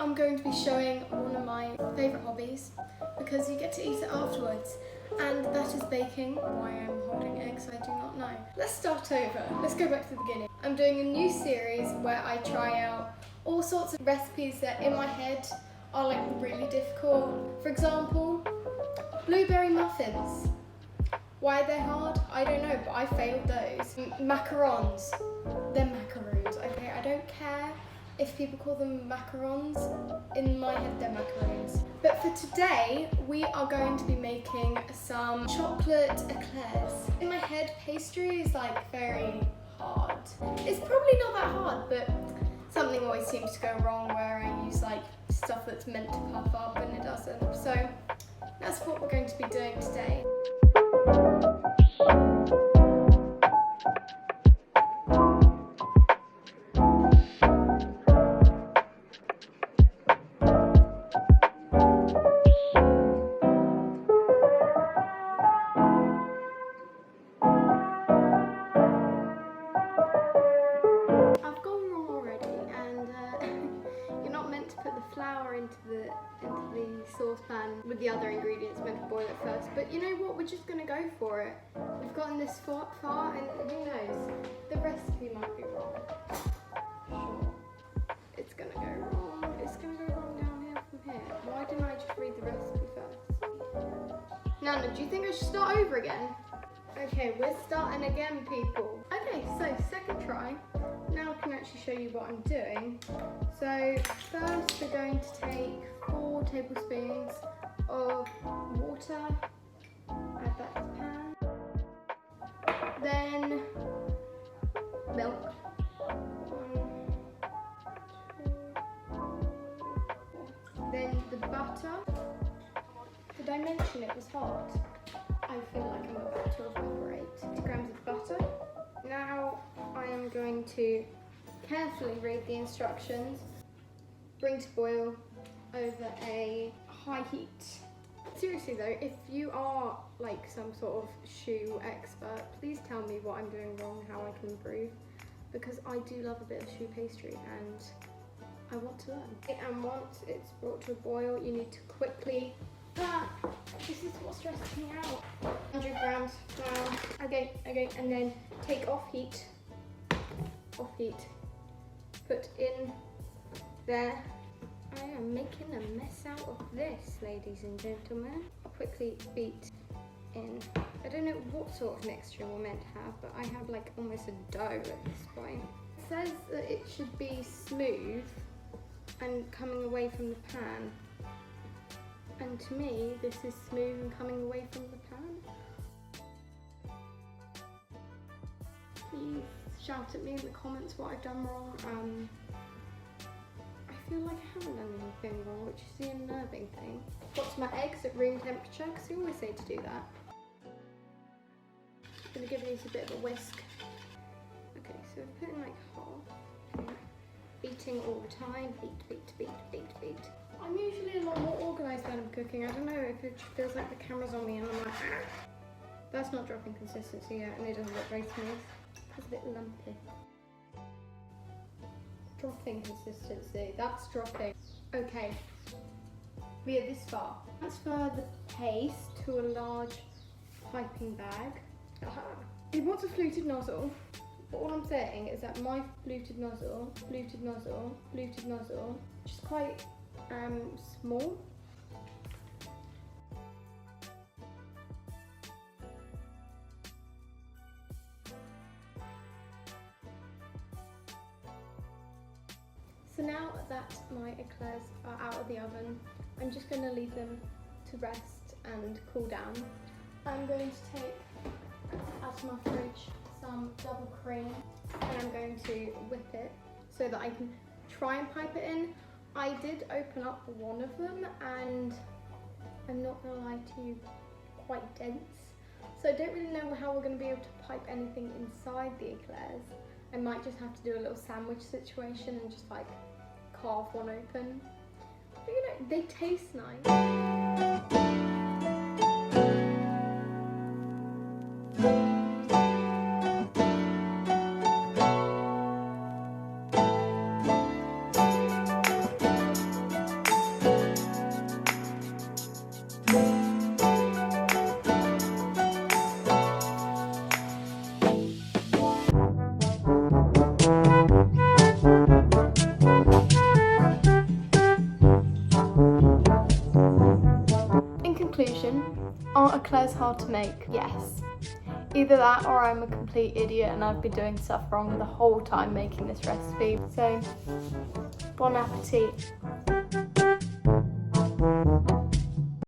I'm going to be showing one of my favourite hobbies because you get to eat it afterwards, and that is baking. Why I'm holding eggs, I do not know. Let's start over. Let's go back to the beginning. I'm doing a new series where I try out all sorts of recipes that in my head are like really difficult. For example, blueberry muffins. Why are they hard? I don't know, but I failed those. Macarons. They're macaroons, okay? I don't care if people call them macarons. In my head, they're macaroons. But for today, we are going to be making some chocolate eclairs. In my head, pastry is like very hard. It's probably not that hard, but something always seems to go wrong where I use like stuff that's meant to puff up and it doesn't. So that's what we're going to be doing today. Into the saucepan with the other ingredients, meant to boil it first, but you know what, we're just going to go for it. We've gotten this far and who knows, the recipe might be wrong. Sure, it's going to go wrong. It's going to go wrong down here from here. Why didn't I just read the recipe first? Nana, do you think I should start over again? Okay, we're starting again, people. Okay, so second try. Now I can actually show you what I'm doing. So first we're going to take 4 tablespoons of water, add that to the pan. Then milk. 1, 2, 3. Then the butter. Did I mention it was hot? I feel like I'm about to evaporate. 50 grams of butter. Now I am going to carefully read the instructions. Bring to boil over a high heat. Seriously though, if you are like some sort of shoe expert, please tell me what I'm doing wrong, how I can improve, because I do love a bit of shoe pastry and I want to learn. And once it's brought to a boil, you need to quickly this is what stresses me out. 100 grams flour. Okay, and then take off heat. Put in there. I am making a mess out of this, ladies and gentlemen. I'll quickly beat in. I don't know what sort of mixture we're meant to have, but I have like almost a dough at this point. It says that it should be smooth and coming away from the pan. And to me, this is smooth and coming away from the pan. Please shout at me in the comments what I've done wrong. I feel like I haven't done anything wrong, which is the unnerving thing. Got my eggs at room temperature, because you always say to do that. I'm going to give these a bit of a whisk. Okay, so we're putting like half. Okay. Beating all the time. Beat. I'm usually a lot more organised when I'm cooking. I don't know if it feels like the camera's on me and I'm like, ah. That's not dropping consistency yet, and it doesn't look very smooth. It's a bit lumpy. Dropping consistency, that's dropping. Okay, we are this far. Transfer the paste to a large piping bag. Aha! It wants a fluted nozzle. But all I'm saying is that my fluted nozzle, which is quite small. So now that my eclairs are out of the oven, I'm just going to leave them to rest and cool down. I'm going to take out of my fridge some double cream and I'm going to whip it so that I can try and pipe it in. I did open up one of them and I'm not going to lie to you, quite dense. So I don't really know how we're going to be able to pipe anything inside the eclairs. I might just have to do a little sandwich situation and just like carve one open. But you know, they taste nice. What eclairs hard to make? Yes. Either that or I'm a complete idiot and I've been doing stuff wrong the whole time making this recipe. So, bon appetit.